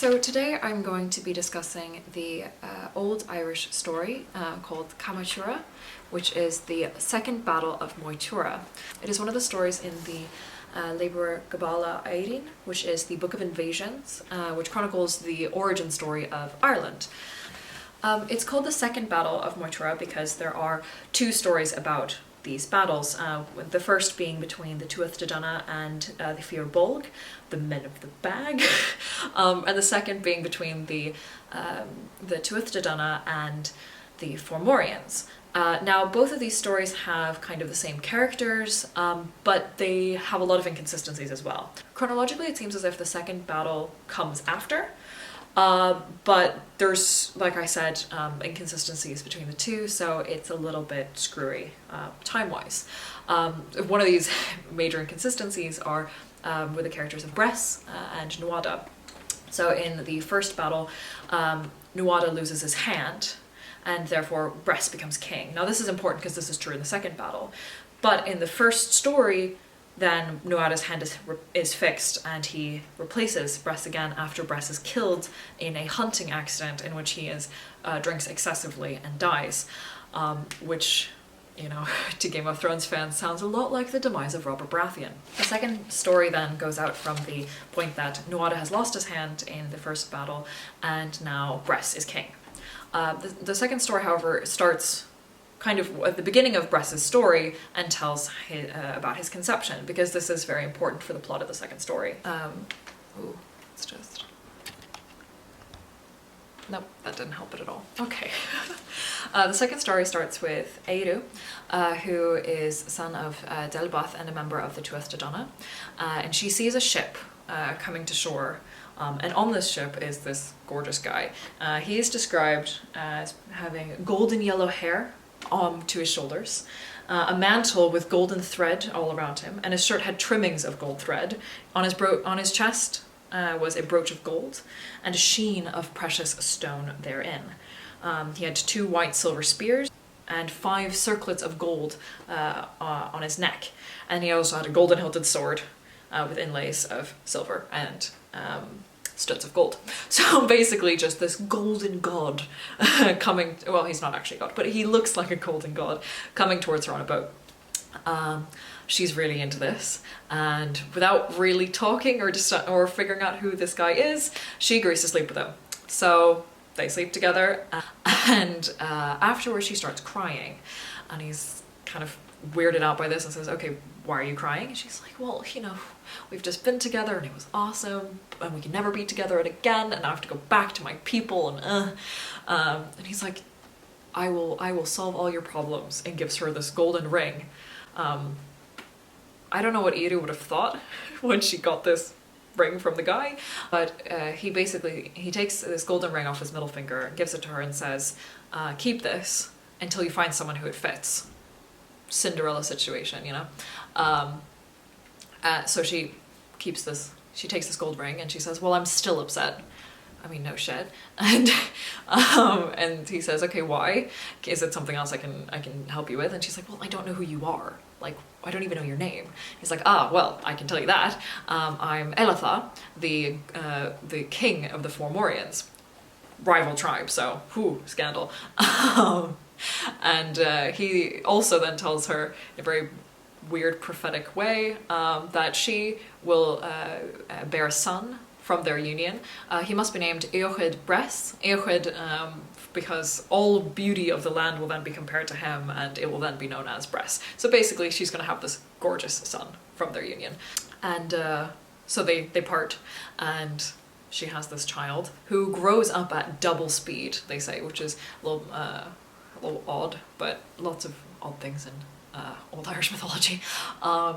So today I'm going to be discussing the old Irish story called Cath Maige Tuired, which is the Second Battle of Moytura. It is one of the stories in the Lebor Gabála Érinn, which is the Book of Invasions, which chronicles the origin story of Ireland. It's called the Second Battle of Moytura because there are two stories about these battles, the first being between the Tuath de Danann and the Fir Bolg, the men of the bag, and the second being between the Tuath de Danann and the Fomorians. Now, both of these stories have kind of the same characters, but they have a lot of inconsistencies as well. Chronologically, it seems as if the second battle comes after, but there's, like I said, inconsistencies between the two, so it's a little bit screwy time-wise. One of these major inconsistencies are with the characters of Bress and Nuada. So in the first battle, Nuada loses his hand, and therefore Bress becomes king. Now this is important because this is true in the second battle, but in the first story, then Nuada's hand is fixed and he replaces Bress again after Bress is killed in a hunting accident in which he drinks excessively and dies, which, you know, to Game of Thrones fans sounds a lot like the demise of Robert Baratheon. The second story then goes out from the point that Nuada has lost his hand in the first battle and now Bress is king. The second story, however, starts kind of at the beginning of Bress's story and tells about his conception, because this is very important for the plot of the second story. It's just... Nope, that didn't help it at all. Okay. The second story starts with Éireann, who is son of Delbath and a member of the Tuath de Danann, and she sees a ship coming to shore. And on this ship is this gorgeous guy. He is described as having golden yellow hair to his shoulders, a mantle with golden thread all around him, and his shirt had trimmings of gold thread. On his chest was a brooch of gold, and a sheen of precious stone therein. He had 2 white silver spears, and 5 circlets of gold on his neck, and he also had a golden hilted sword with inlays of silver and studs of gold. So basically just this golden god coming, well, he's not actually a god, but he looks like a golden god coming towards her on a boat. She's really into this, and without really talking or figuring out who this guy is, she agrees to sleep with him. So they sleep together, and afterwards she starts crying, and he's kind of weirded out by this and says, okay, why are you crying? And she's like, well, you know, we've just been together and it was awesome, and we can never be together again, and I have to go back to my people, and he's like, I will solve all your problems, and gives her this golden ring. I don't know what Éireann would have thought when she got this ring from the guy, but he takes this golden ring off his middle finger, gives it to her and says, keep this until you find someone who it fits. Cinderella situation, you know? So she takes this gold ring and she says, well, I'm still upset. I mean, no shit. And he says, okay, why? Is it something else I can help you with? And she's like, well, I don't know who you are. Like, I don't even know your name. He's like, well, I can tell you that. I'm Elatha, the king of the Fomorians. Rival tribe, so, scandal. And he also then tells her in a very weird prophetic way that she will bear a son from their union. He must be named Eochaid Bress. Eochaid, because all beauty of the land will then be compared to him, and it will then be known as Bress. So basically she's going to have this gorgeous son from their union. And so they part, and she has this child who grows up at double speed, they say, which is a little odd, but lots of odd things in old Irish mythology.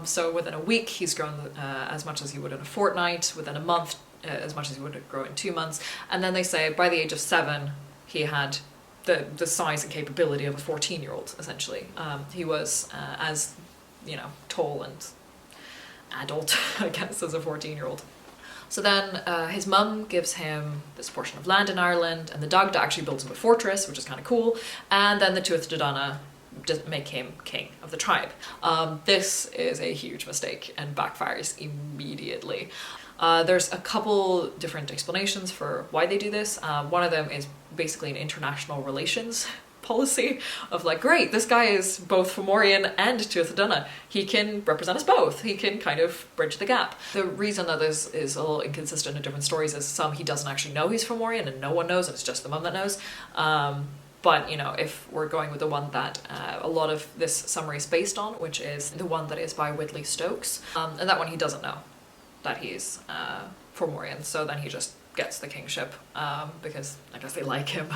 So within a week he's grown as much as he would in a fortnight, within a month as much as he would grow in 2 months, and then they say by the age of 7 he had the size and capability of a 14-year-old, essentially. He was as, you know, tall and adult, I guess, as a 14-year-old. So then his mum gives him this portion of land in Ireland, and the Dagda actually builds him a fortress, which is kind of cool, and then the Tuath de Danann make him king of the tribe. This is a huge mistake and backfires immediately. There's a couple different explanations for why they do this. One of them is basically an international relations policy of like, great, this guy is both Fomorian and Tuatha. He can represent us both. He can kind of bridge the gap. The reason that this is a little inconsistent in different stories is some he doesn't actually know he's Fomorian and no one knows, and it's just the mum that knows. But, you know, if we're going with the one that a lot of this summary is based on, which is the one that is by Whitley Stokes, and that one he doesn't know that he's Fomorian, so then he just gets the kingship because I guess they like him,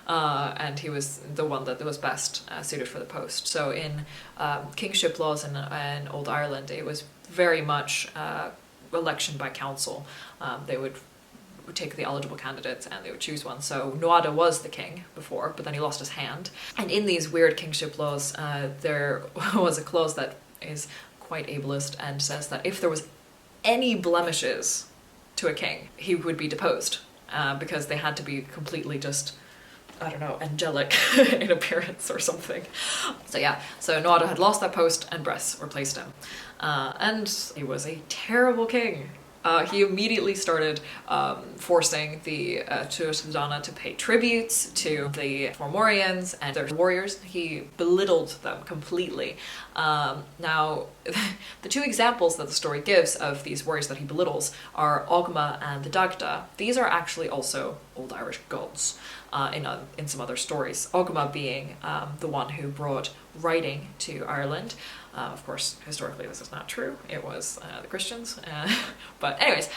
and he was the one that was best suited for the post. So in kingship laws in Old Ireland, it was very much election by council. They would take the eligible candidates and they would choose one. So Nuada was the king before, but then he lost his hand. And in these weird kingship laws, there was a clause that is quite ableist and says that if there was any blemishes to a king, he would be deposed because they had to be completely just, I don't know, angelic in appearance or something. So yeah, so Nuada had lost that post and Bress replaced him. And he was a terrible king. He immediately started forcing the Tuatha to pay tributes to the Fomorians and their warriors. He belittled them completely. Now, the two examples that the story gives of these warriors that he belittles are Ogma and the Dagda. These are actually also Old Irish gods in some other stories. Ogma being the one who brought writing to Ireland. Of course, historically this is not true. It was the Christians. But anyways,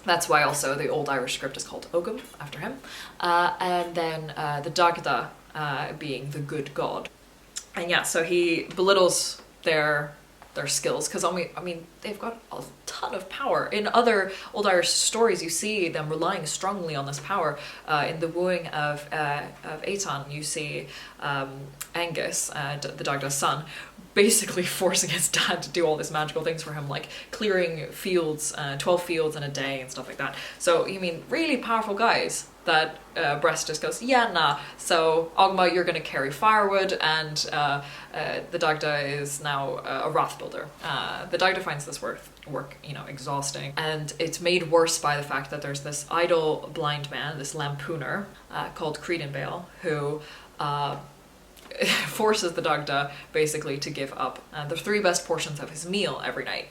that's why also the Old Irish script is called Ogam, after him. And then the Dagda being the good god. And yeah, so he belittles their skills, because I mean, they've got a ton of power. In other Old Irish stories, you see them relying strongly on this power. In the wooing of Eitan, you see Angus, the Dagda's son, basically forcing his dad to do all these magical things for him, like clearing fields, 12 fields in a day and stuff like that. So, you mean, really powerful guys that Bress just goes, yeah, nah. So, Ogma, you're going to carry firewood, and the Dagda is now a wrath builder. The Dagda finds this work, you know, exhausting, and it's made worse by the fact that there's this idle blind man, this lampooner, called Creedonbale, who forces the Dagda basically to give up the 3 best portions of his meal every night.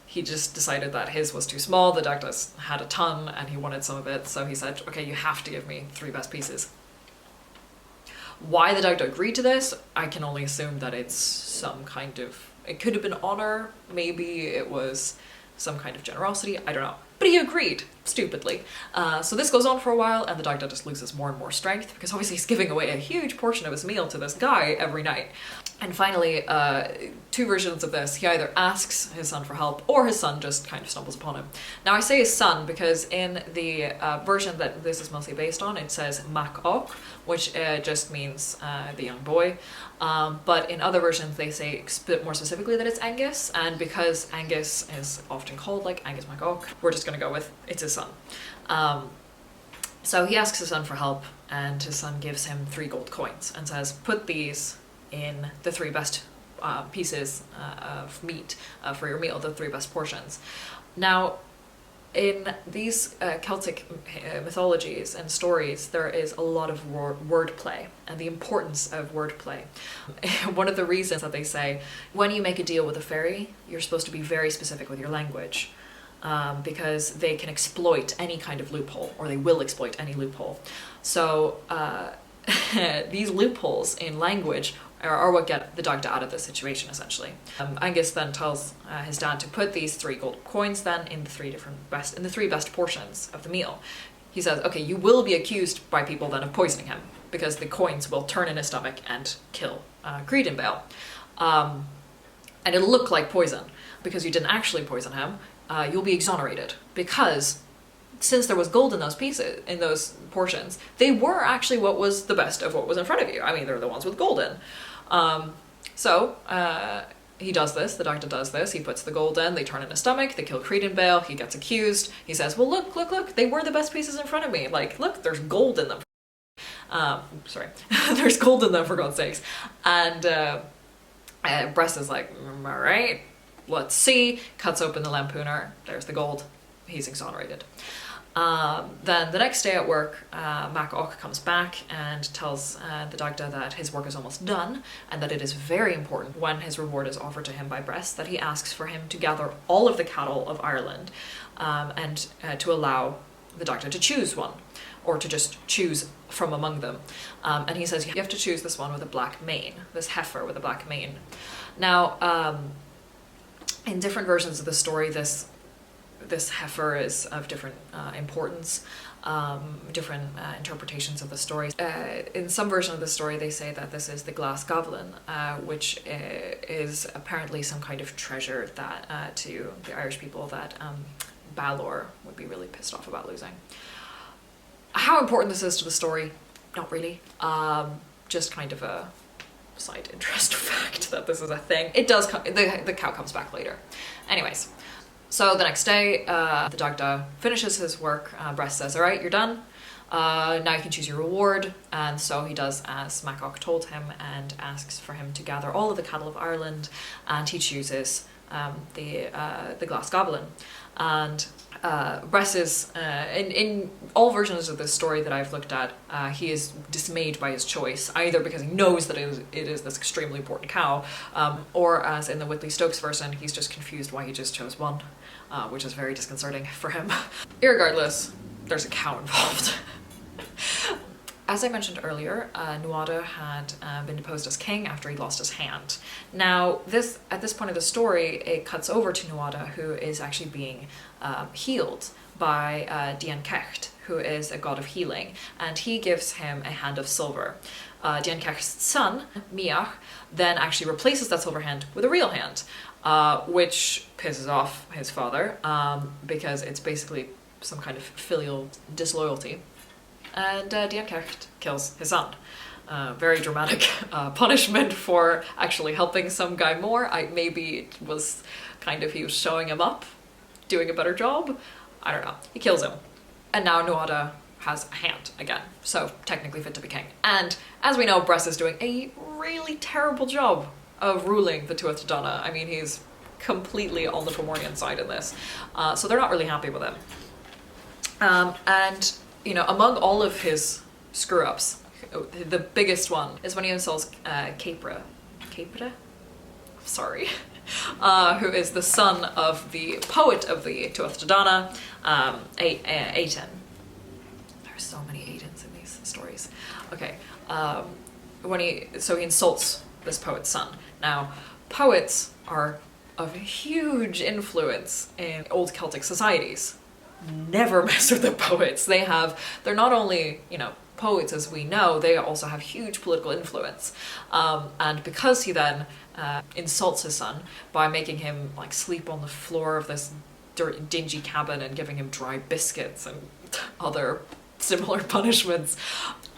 He just decided that his was too small, the Dagda's had a ton and he wanted some of it, so he said, okay, you have to give me 3 best pieces. Why the Dagda agreed to this, I can only assume that it's some kind of, it could have been honor, maybe it was some kind of generosity, I don't know. But he agreed, stupidly. So this goes on for a while, and the Dagda just loses more and more strength, because obviously he's giving away a huge portion of his meal to this guy every night. And finally, 2 versions of this, he either asks his son for help, or his son just kind of stumbles upon him. Now I say his son because in the version that this is mostly based on, it says Mac Och, which just means the young boy. But in other versions they say a bit more specifically that it's Angus, and because Angus is often called like Angus Mac Och, we're just going to go with it's his son. So he asks his son for help, and his son gives him 3 gold coins and says, put these in the 3 best pieces of meat for your meal, the 3 best portions. Now, in these Celtic mythologies and stories, there is a lot of wordplay and the importance of wordplay. One of the reasons that they say, when you make a deal with a fairy, you're supposed to be very specific with your language, because they can exploit any kind of loophole, or they will exploit any loophole. So these loopholes in language are what get the Dagda out of this situation, essentially. Angus then tells his dad to put these 3 gold coins then in the 3 best portions of the meal. He says, okay, you will be accused by people then of poisoning him, because the coins will turn in his stomach and kill Creedonbale. And it'll look like poison, because you didn't actually poison him. You'll be exonerated, because since there was gold in those pieces, in those portions, they were actually what was the best of what was in front of you. I mean, they're the ones with gold in. So he does this, the Dagda does this, he puts the gold in, they turn in his stomach, they kill Creedonbale, he gets accused, he says, well look, they were the best pieces in front of me, like, look, there's gold in them. There's gold in them, for God's sakes. And Bress is like, alright, let's see. Cuts open the lampooner. There's the gold. He's exonerated. Then the next day at work, Mac Och comes back and tells the Dagda that his work is almost done and that it is very important when his reward is offered to him by Bress that he asks for him to gather all of the cattle of Ireland and to allow the Dagda to choose one, or to just choose from among them. And he says you have to choose this one with a black mane, this heifer with a black mane. Now, in different versions of the story, this heifer is of different importance, different interpretations of the story. In some version of the story, they say that this is the glass goblin, which is apparently some kind of treasure that to the Irish people that Balor would be really pissed off about losing. How important this is to the story? Not really. Just kind of a side interest fact that this is a thing. It does come, the cow comes back later. Anyways, so the next day, the Dagda finishes his work. Bress says, all right, you're done. Now you can choose your reward. And so he does as Mac Och told him and asks for him to gather all of the cattle of Ireland, and he chooses the glass goblin. And Bress is, in all versions of this story that I've looked at, he is dismayed by his choice, either because he knows that it is this extremely important cow, or as in the Whitley Stokes version, he's just confused why he just chose one, which is very disconcerting for him. Irregardless, there's a cow involved. As I mentioned earlier, Nuada had been deposed as king after he lost his hand. Now, at this point of the story, it cuts over to Nuada, who is actually being healed by Dian Cecht, who is a god of healing, and he gives him a hand of silver. Dian Cecht's son, Miach, then actually replaces that silver hand with a real hand, which pisses off his father, because it's basically some kind of filial disloyalty. And Dian Cecht kills his son. Very dramatic punishment for actually helping some guy more. Maybe it was kind of he was showing him up, doing a better job. I don't know. He kills him. And now Nuada has a hand again, so technically fit to be king. And as we know, Bress is doing a really terrible job of ruling the Tuatha Dé Danann. I mean, he's completely on the Fomorian side in this. So they're not really happy with him. And you know, among all of his screw-ups, the biggest one is when he insults Capra? Sorry. Who is the son of the poet of the Tuatha Dé Danann, Éireann. There's so many Aidens in these stories. Okay, so he insults this poet's son. Now, poets are of huge influence in old Celtic societies. Never mess with the poets. They're not only, you know, poets as we know, they also have huge political influence. And because he then insults his son by making him like sleep on the floor of this dingy cabin and giving him dry biscuits and other similar punishments,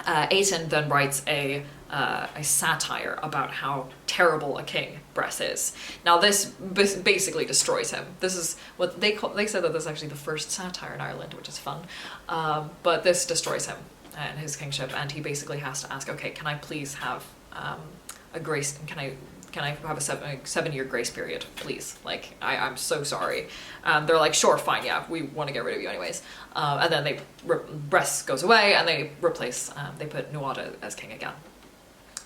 Éireann then writes a satire about how terrible a king Bress is. Now this basically destroys him. This is what they said that this is actually the first satire in Ireland, which is fun. But this destroys him and his kingship, and he basically has to ask, okay, can I please have a grace, can I have a 7-year grace period, please? Like, I'm so sorry. They're like, sure, fine, yeah, we want to get rid of you anyways. And then Bress goes away, and they put Nuada as king again.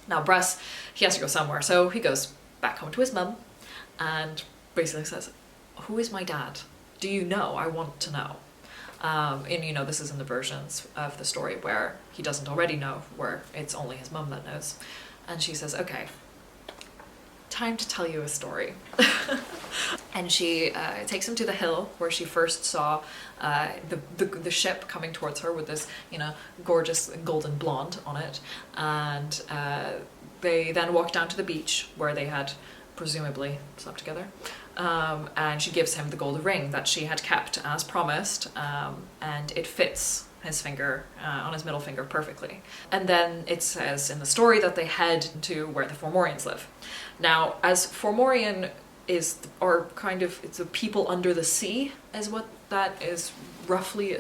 Now Bress, he has to go somewhere, so he goes back home to his mum, and basically says, who is my dad? Do you know? I want to know. And you know, this is in the versions of the story where he doesn't already know, where it's only his mum that knows. And she says, okay, time to tell you a story. And she takes him to the hill where she first saw the ship coming towards her with this, you know, gorgeous golden blonde on it. And they then walk down to the beach where they had presumably slept together. And she gives him the gold ring that she had kept as promised, and it fits his finger, on his middle finger perfectly. And then it says in the story that they head to where the Fomorians live. Now, as Fomorian it's a people under the sea, is what that is roughly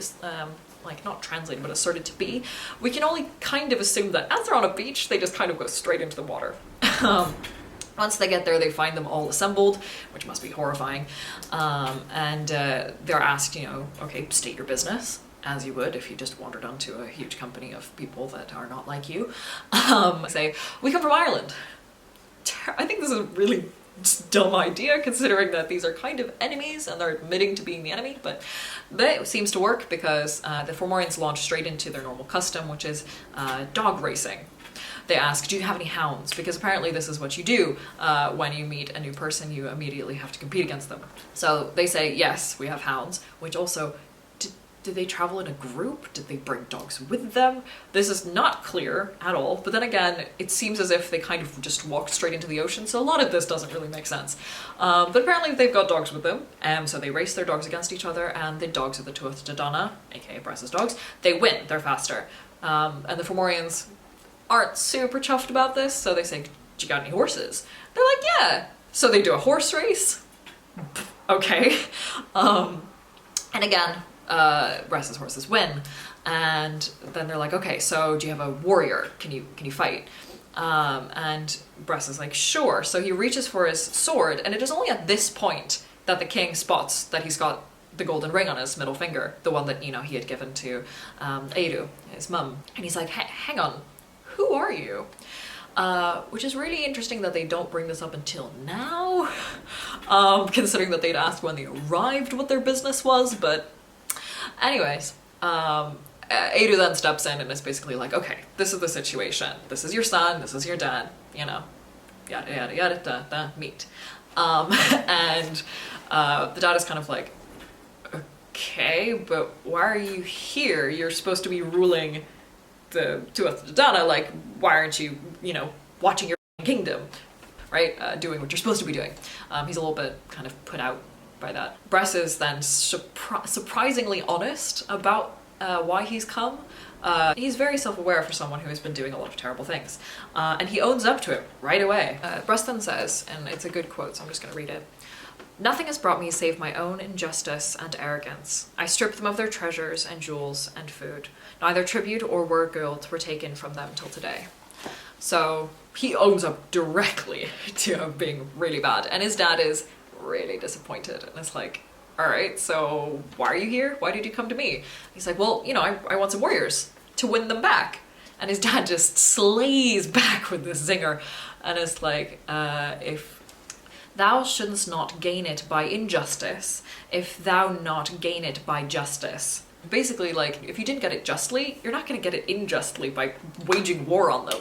like not translated but asserted to be. We can only kind of assume that as they're on a beach, they just kind of go straight into the water. Once they get there, they find them all assembled, which must be horrifying. And they're asked, you know, okay, state your business, as you would if you just wandered onto a huge company of people that are not like you. Say, we come from Ireland. I think this is a really dumb idea, considering that these are kind of enemies and they're admitting to being the enemy, but that seems to work because the Fomorians launch straight into their normal custom, which is dog racing. They ask, do you have any hounds? Because apparently this is what you do when you meet a new person, you immediately have to compete against them. So they say, yes, we have hounds, which also, did they travel in a group? Did they bring dogs with them? This is not clear at all, but then again, it seems as if they kind of just walked straight into the ocean, so a lot of this doesn't really make sense. But apparently they've got dogs with them, so they race their dogs against each other, and the dogs of the Tuath de Danann, aka Bress's dogs, they win, they're faster. And the Fomorians aren't super chuffed about this, so they say, do you got any horses? They're like, yeah. So they do a horse race. Okay. And again, Bress's horses win, and then they're like, okay, so do you have a warrior? Can you fight? And Bress is like, sure. So he reaches for his sword, and it is only at this point that the king spots that he's got the golden ring on his middle finger, the one that, you know, he had given to Éireann, his mum. And he's like, hang on, who are you? Which is really interesting that they don't bring this up until now, considering that they'd asked when they arrived what their business was, but anyways, Éireann then steps in and is basically like, okay, this is the situation. This is your son, this is your dad, you know, yada yada yada da da, meet. And the dad is kind of like, okay, but why are you here? You're supposed to be ruling the Tuath de Danann, like, why aren't you, you know, watching your kingdom, right? Doing what you're supposed to be doing. He's a little bit kind of put out by that. Bress is then surprisingly honest about why he's come. He's very self-aware for someone who has been doing a lot of terrible things. And he owns up to it right away. Bress then says, and it's a good quote, so I'm just going to read it. Nothing has brought me save my own injustice and arrogance. I stripped them of their treasures and jewels and food. Neither tribute or word gold were taken from them till today. So he owns up directly to being really bad. And his dad is really disappointed. And it's like, all right, so why are you here? Why did you come to me? He's like, well, you know, I want some warriors to win them back. And his dad just slays back with this zinger. And it's like, if thou shouldst not gain it by injustice, if thou not gain it by justice. Basically, like, if you didn't get it justly, you're not going to get it unjustly by waging war on them,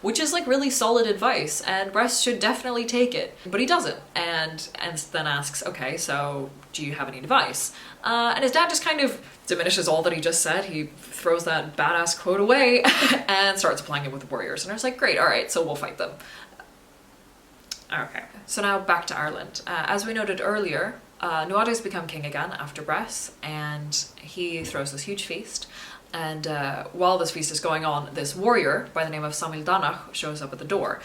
which is like really solid advice, and Bress should definitely take it, but he doesn't, and then asks, okay, so do you have any advice? And his dad just kind of diminishes all that he just said. He throws that badass quote away and starts applying it with warriors, and I was like, great, all right, so we'll fight them. Okay, so now back to Ireland. As we noted earlier, Nuada's become king again after Bress, and he throws this huge feast. And while this feast is going on, this warrior by the name of Samil Danach shows up at the door.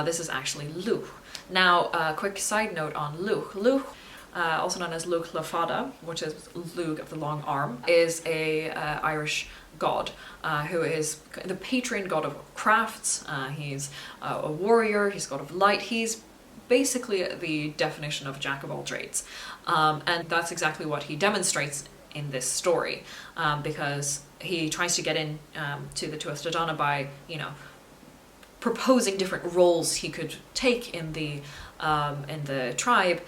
This is actually Luch. Now, a quick side note on Luch. Luch, also known as Luch Lafada, which is Lug of the long arm, is a Irish god who is the patron god of crafts. He's a warrior, he's god of light, he's basically the definition of jack of all trades. And that's exactly what he demonstrates in this story, because he tries to get in to the Tuath de Danann by, you know, proposing different roles he could take in the tribe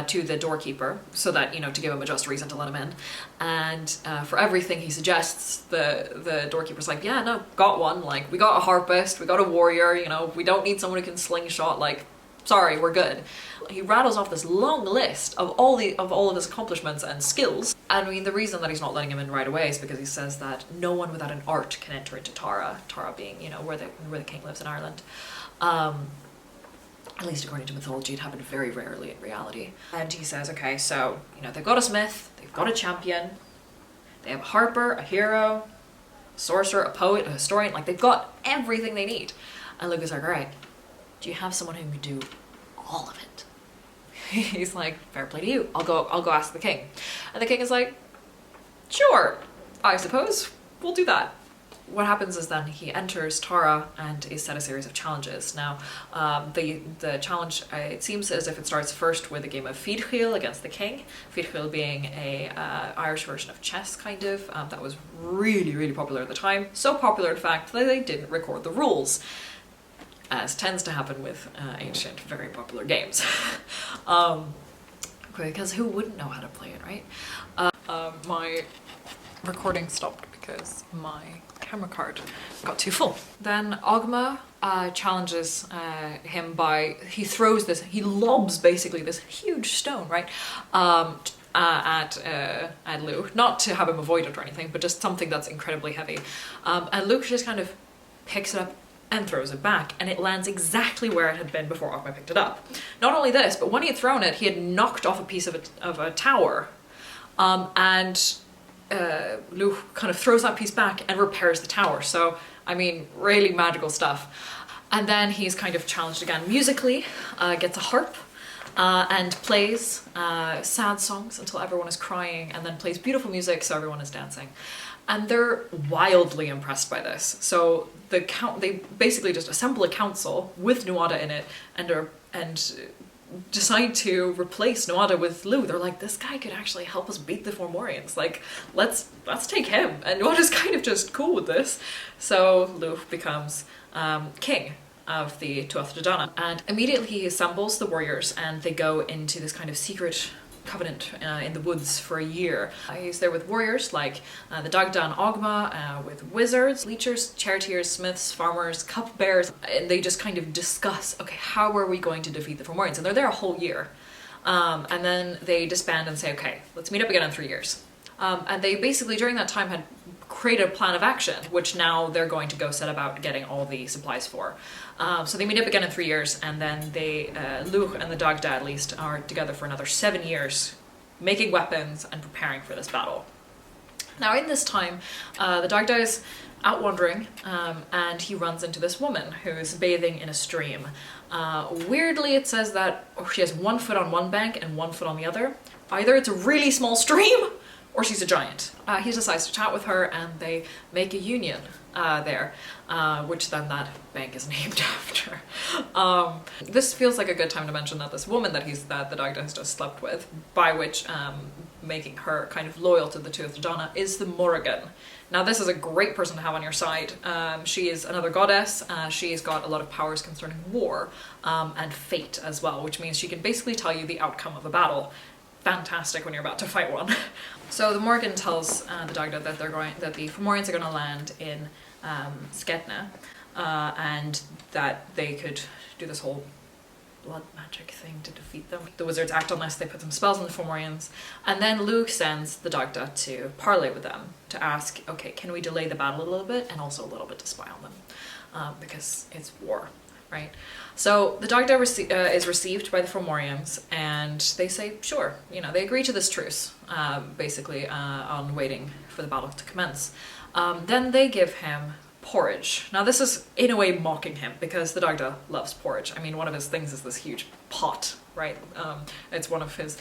to the doorkeeper, so that, you know, to give him a just reason to let him in. And for everything he suggests, the doorkeeper's like, yeah, no, got one. Like, we got a harpist, we got a warrior, you know, we don't need someone who can slingshot, like, sorry, we're good. He rattles off this long list of all of his accomplishments and skills. And I mean, the reason that he's not letting him in right away is because he says that no one without an art can enter into Tara. Tara being, you know, where the king lives in Ireland. At least according to mythology, it happened very rarely in reality. And he says, okay, so, you know, they've got a smith, they've got a champion, they have a harper, a hero, a sorcerer, a poet, a historian, like, they've got everything they need. And Luke is like, all right, do you have someone who can do all of it? He's like, fair play to you. I'll go ask the king. And the king is like, sure, I suppose we'll do that. what happens is then he enters Tara and is set a series of challenges. Now, the challenge, it seems as if it starts first with a game of Fídhil against the king. Fídhil being a Irish version of chess, kind of, that was really, really popular at the time. So popular, in fact, that they didn't record the rules, as tends to happen with ancient, very popular games. Because who wouldn't know how to play it, right? My recording stopped because my camera card got too full. Then Ogma challenges him by, he lobs basically this huge stone, right, at Luke, not to have him avoid it or anything, but just something that's incredibly heavy. And Luke just kind of picks it up and throws it back, and it lands exactly where it had been before Ogma picked it up. Not only this, but when he had thrown it, he had knocked off a piece of a tower, and Luke kind of throws that piece back and repairs the tower. So, I mean, really magical stuff. And then he's kind of challenged again musically, gets a harp, and plays sad songs until everyone is crying, and then plays beautiful music so everyone is dancing. And they're wildly impressed by this. So they basically just assemble a council with Nuada in it and decide to replace Nuada with Lu. They're like, this guy could actually help us beat the Fomorians. Like, let's take him. And Nuada's kind of just cool with this. So Lu becomes king of the Tuatha Dé Danann. And immediately he assembles the warriors and they go into this kind of secret covenant in the woods for a year. He's there with warriors like the Dagda and Ogma, with wizards, leechers, charioteers, smiths, farmers, cupbearers, and they just kind of discuss, okay, how are we going to defeat the Fomorians? And they're there a whole year. And then they disband and say, okay, let's meet up again in 3 years. And they basically, during that time, had created a plan of action, which now they're going to go set about getting all the supplies for. So they meet up again in 3 years, and then they, Luch and the Dagda at least, are together for another 7 years, making weapons and preparing for this battle. Now in this time, the Dagda is out wandering, and he runs into this woman who's bathing in a stream. Weirdly, it says that she has 1 foot on one bank and 1 foot on the other. Either it's a really small stream, or she's a giant. He decides to chat with her, and they make a union there, which then that bank is named after. This feels like a good time to mention that this woman that the Dagda has just slept with, by which making her kind of loyal to the Tuatha Dé Danann, is the Morrigan. Now this is a great person to have on your side. She is another goddess. She's got a lot of powers concerning war and fate as well, which means she can basically tell you the outcome of a battle. Fantastic when you're about to fight one. So the Morrigan tells the Dagda that that the Fomorians are going to land in Sketna, and that they could do this whole blood magic thing to defeat them. The wizards act on this, they put some spells on the Fomorians, and then Luke sends the Dagda to parley with them, to ask, okay, can we delay the battle a little bit, and also a little bit to spy on them, because it's war, right? So the Dagda is received by the Fomorians, and they say, sure, you know, they agree to this truce, basically, on waiting for the battle to commence. Then they give him porridge. Now this is in a way mocking him, because the Dagda loves porridge. I mean, one of his things is this huge pot, right? It's one of his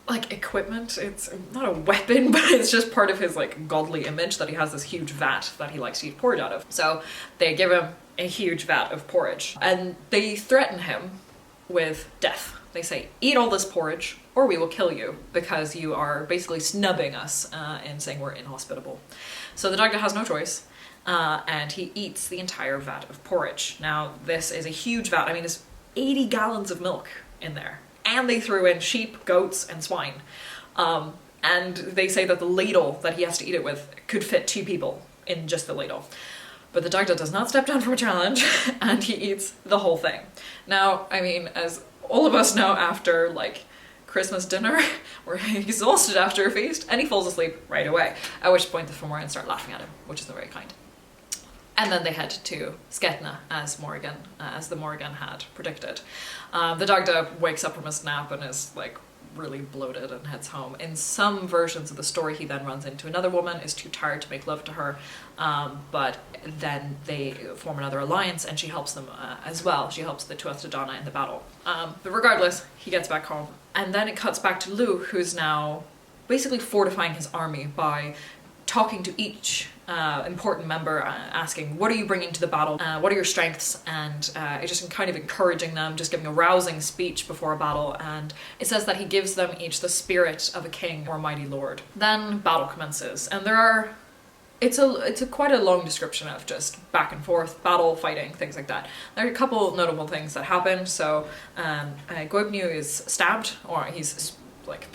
like equipment. It's not a weapon, but it's just part of his like godly image that he has this huge vat that he likes to eat porridge out of. So they give him a huge vat of porridge, and they threaten him with death. They say, eat all this porridge or we will kill you, because you are basically snubbing us and saying we're inhospitable. So the Dagda has no choice, and he eats the entire vat of porridge. Now this is a huge vat. I mean, there's 80 gallons of milk in there, and they threw in sheep, goats, and swine. And they say that the ladle that he has to eat it with could fit 2 people in just the ladle. But the Dagda does not step down from a challenge, and he eats the whole thing. Now, I mean, as all of us know, after like Christmas dinner, we're exhausted after a feast, and he falls asleep right away, at which point the Fomorians start laughing at him, which is not very kind. And then they head to Sketna, as the Morrigan had predicted. The Dagda wakes up from his nap and is like really bloated and heads home. In some versions of the story, he then runs into another woman, is too tired to make love to her, but then they form another alliance, and she helps them as well. She helps the Tuatha Dé Danann in the battle. But regardless, he gets back home, and then it cuts back to Lu, who's now basically fortifying his army by talking to each important member asking, what are you bringing to the battle? What are your strengths? And it's just kind of encouraging them, just giving a rousing speech before a battle. And it says that he gives them each the spirit of a king or mighty lord. Then battle commences, and it's quite a long description of just back and forth, battle, fighting, things like that. There are a couple notable things that happen. So Goibniu is stabbed, or he's like,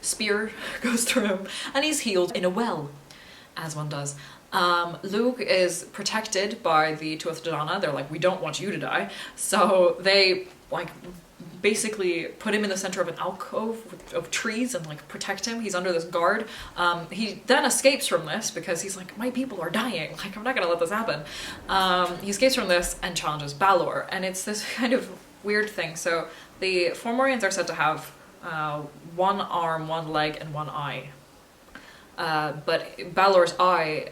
spear goes through him, and he's healed in a well, as one does. Luke is protected by the Tuatha De Danann. They're like, we don't want you to die. So they like basically put him in the center of an alcove of trees and like protect him. He's under this guard. He then escapes from this because he's like, my people are dying. Like, I'm not gonna let this happen. He escapes from this and challenges Balor. And it's this kind of weird thing. So the Fomorians are said to have one arm, one leg, and one eye. But Balor's eye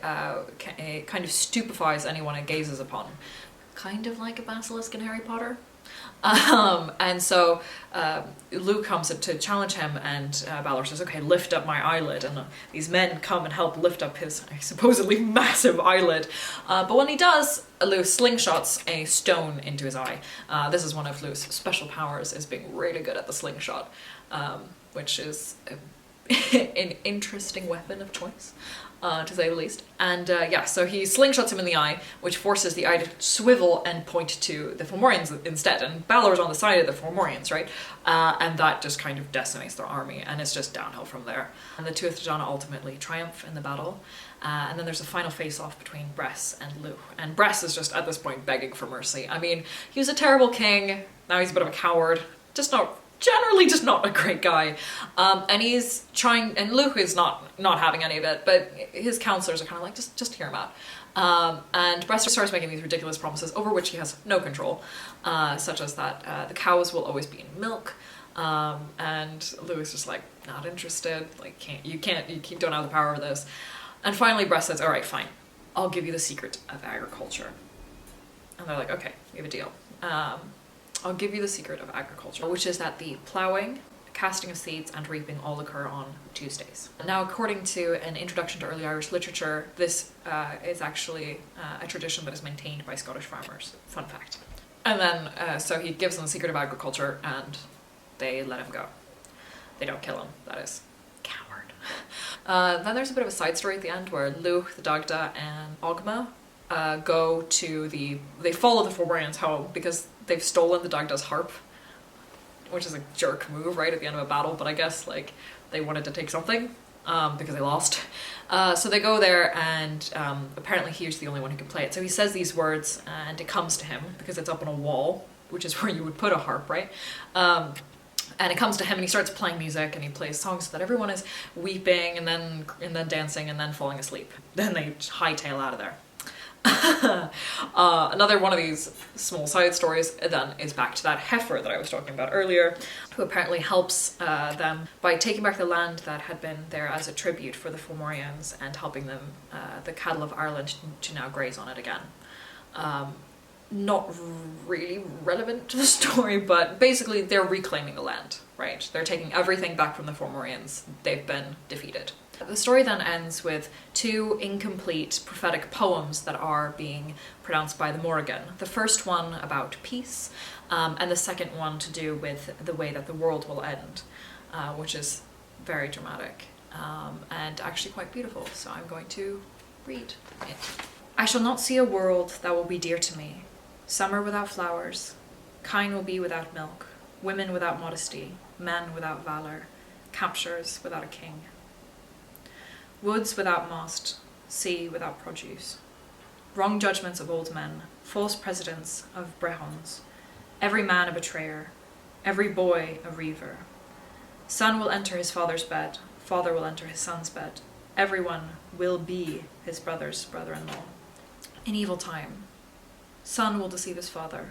kind of stupefies anyone it gazes upon. Kind of like a basilisk in Harry Potter. And so Luke comes to challenge him, and Balor says, okay, lift up my eyelid. And these men come and help lift up his supposedly massive eyelid. But when he does, Luke slingshots a stone into his eye. This is one of Luke's special powers, is being really good at the slingshot, which is an interesting weapon of choice, to say the least. And yeah, so he slingshots him in the eye, which forces the eye to swivel and point to the Fomorians instead. And Balor's on the side of the Fomorians, right? And that just kind of decimates their army, and it's just downhill from there. And the Tuatha De Danann ultimately triumph in the battle. And then there's a final face-off between Bress and Luke. And Bress is just, at this point, begging for mercy. I mean, he was a terrible king, now he's a bit of a coward, generally just not a great guy. And he's trying, and Luke is not having any of it, but his counselors are kind of like, just hear him out. And Bress starts making these ridiculous promises over which he has no control, such as that the cows will always be in milk. And Luke is just like, not interested, like, you don't have the power of this. And finally Bress says, all right, fine, I'll give you the secret of agriculture. And they're like, okay, we have a deal. I'll give you the secret of agriculture, which is that the ploughing, casting of seeds, and reaping all occur on Tuesdays. Now, according to an introduction to early Irish literature, this is actually a tradition that is maintained by Scottish farmers. Fun fact. And then, so he gives them the secret of agriculture, and they let him go. They don't kill him, that is. Coward. Then there's a bit of a side story at the end where Luke, the Dagda, and Ogma they follow the Fomorians home because they've stolen the Dagda's harp, which is a jerk move right at the end of a battle, but I guess like they wanted to take something because they lost. So they go there, and apparently he's the only one who can play it. So he says these words and it comes to him because it's up on a wall, which is where you would put a harp, right? And it comes to him and he starts playing music, and he plays songs so that everyone is weeping and then dancing and then falling asleep. Then they hightail out of there. Another one of these small side stories then is back to that heifer that I was talking about earlier, who apparently helps them by taking back the land that had been there as a tribute for the Fomorians and helping them, the cattle of Ireland, to now graze on it again. Not really relevant to the story, but basically they're reclaiming the land, right? They're taking everything back from the Fomorians. They've been defeated. The story then ends with two incomplete prophetic poems that are being pronounced by the Morrigan. The first one about peace, and the second one to do with the way that the world will end, which is very dramatic and actually quite beautiful. So I'm going to read it. I shall not see a world that will be dear to me. Summer without flowers, kine will be without milk, women without modesty, men without valour, captures without a king. Woods without mast, sea without produce. Wrong judgments of old men, false presidents of brehons, every man a betrayer, every boy a reaver. Son will enter his father's bed, father will enter his son's bed. Everyone will be his brother's brother-in-law. In evil time, son will deceive his father,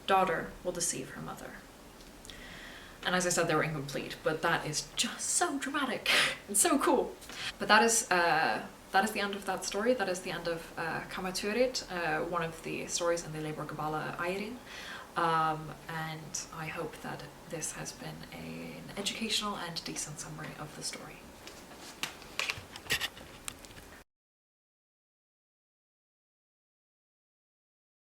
daughter will deceive her mother. And as I said, they were incomplete, but that is just so dramatic. It's so cool. But that is the end of that story. That is the end of Cath Maige Tuired, one of the stories in the Lebor Gabála Érinn. And I hope that this has been an educational and decent summary of the story.